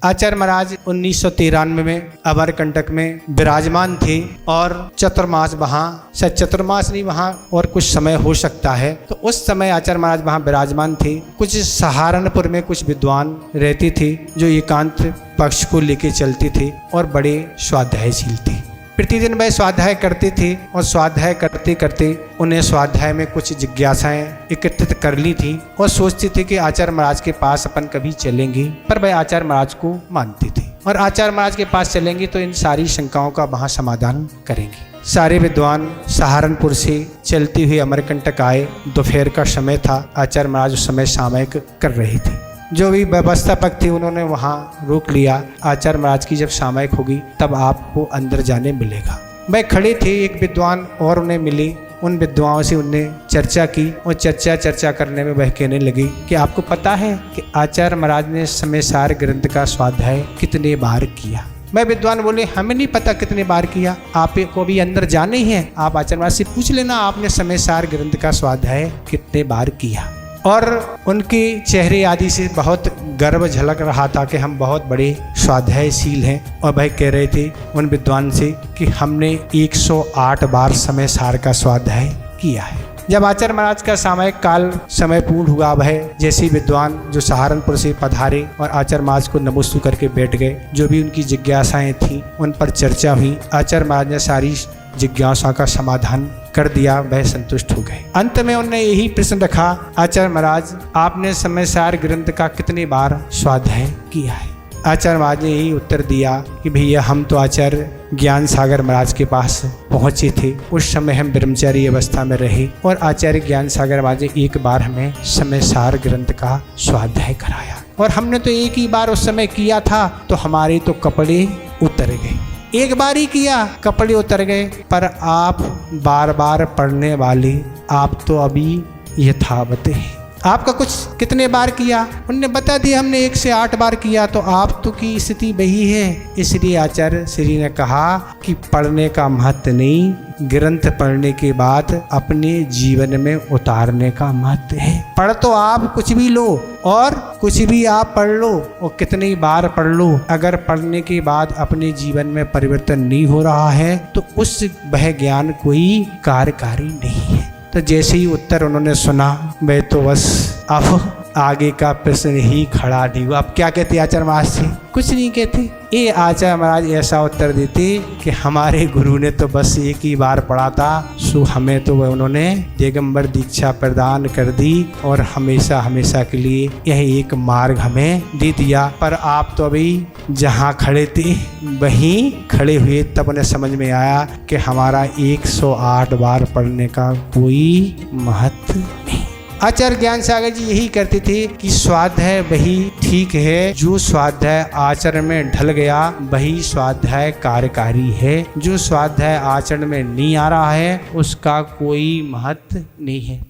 आचार्य महाराज 1993 में अमरकंटक में विराजमान थे और चतुर्मास वहाँ, शायद चतुर्मास नहीं वहाँ और कुछ समय हो सकता है, तो उस समय आचार्य महाराज वहाँ विराजमान थे। कुछ सहारनपुर में कुछ विद्वान रहते थे जो एकांत पक्ष को लेके चलते थे और बड़े स्वाध्यायशील थे। प्रतिदिन वह स्वाध्याय करते थे और स्वाध्याय करते करते उन्हें स्वाध्याय में कुछ जिज्ञासाएं एकत्रित कर ली थी और सोचते थे कि आचार्य महाराज के पास अपन कभी चलेंगे, पर वह आचार्य महाराज को मानते थे और आचार्य महाराज के पास चलेंगे तो इन सारी शंकाओं का वहाँ समाधान करेंगे। सारे विद्वान सहारनपुर से चलते हुए अमरकंटक आए। दोपहर का समय था। आचार्य महाराज उस समय सामयिक कर रहे थे। जो भी व्यवस्थापक थे उन्होंने वहाँ रोक लिया। आचार्य महाराज की जब सामयिक होगी तब आपको अंदर जाने मिलेगा। वह खड़े थे, एक विद्वान और उन्हें मिले। उन विद्वानों से उनने चर्चा की और चर्चा करने में वह कहने लगे कि आपको पता है कि आचार्य महाराज ने समयसार ग्रंथ का स्वाध्याय कितने बार किया। मैं विद्वान बोले हमें नहीं पता कितने बार किया, आपको भी अंदर जाने ही है, आप आचार्य महाराज से पूछ लेना आपने समयसार ग्रंथ का स्वाध्याय कितने बार किया। और उनके चेहरे आदि से बहुत गर्व झलक रहा था कि हम बहुत बड़े स्वाध्यायशील हैं। और वह कह रहे थे उन विद्वान से कि हमने 108 बार समयसार का स्वाध्याय किया है। जब आचार्य महाराज का सामयिक काल समय पूर्ण हुआ, वह जैसे विद्वान जो सहारनपुर से पधारे और आचार्य महाराज को नमस्ते करके बैठ गए। जो भी उनकी जिज्ञासाएं थीं उन पर चर्चा हुई। आचार्य महाराज ने सारी जिज्ञासा का समाधान कर दिया, वह संतुष्ट हो गए। अंत में उन्होंने यही प्रश्न रखा, आचार्य महाराज आपने समयसार ग्रंथ का कितने बार स्वाध्याय किया है। आचार्य महाराज ने यही उत्तर दिया कि भैया हम तो आचार्य ज्ञान सागर महाराज के पास पहुंचे थे, उस समय हम ब्रह्मचारी अवस्था में रहे और आचार्य ज्ञान सागर महाराज ने एक बार हमें समयसार ग्रंथ का स्वाध्याय कराया और हमने तो एक ही बार उस समय किया था तो हमारे तो कपड़े उतर गए। एक बार ही किया, कपड़े उतर गए, पर आप बार बार पढ़ने वाले आप तो अभी यथावत हैं। आपका कुछ कितने बार किया? उनने बता दिया हमने 1 से 8 बार किया। तो आप तो की स्थिति वही है। इसलिए आचार्य श्री ने कहा कि पढ़ने का महत्व नहीं, ग्रंथ पढ़ने के बाद अपने जीवन में उतारने का महत्व है। पढ़ तो आप कुछ भी लो और कुछ भी आप पढ़ लो और कितनी बार पढ़ लो, अगर पढ़ने के बाद अपने जीवन में परिवर्तन नहीं हो रहा है तो उस वह ज्ञान कोई कार्यकारी नहीं है। तो जैसे ही उत्तर उन्होंने सुना, मैं तो बस अब आगे का प्रश्न ही खड़ा नहीं हुआ। अब क्या कहते आचार्य महाराज से? कुछ नहीं कहते। ये आचार्य महाराज ऐसा उत्तर देते कि हमारे गुरु ने तो बस एक ही बार पढ़ा था, सो हमें तो वह उन्होंने दिगंबर दीक्षा प्रदान कर दी और हमेशा हमेशा के लिए यह एक मार्ग हमें दे दिया। पर आप तो अभी जहाँ खड़े थे वहीं खड़े हुए, तब उन्हें समझ में आया कि हमारा 108 बार पढ़ने का कोई महत्व नहीं। आचार्य ज्ञान सागर जी यही करते थे कि स्वाध्याय वही ठीक है, जो स्वाध्याय आचरण में ढल गया वही स्वाध्याय कार्यकारी है। जो स्वाध्याय आचरण में नहीं आ रहा है उसका कोई महत्व नहीं है।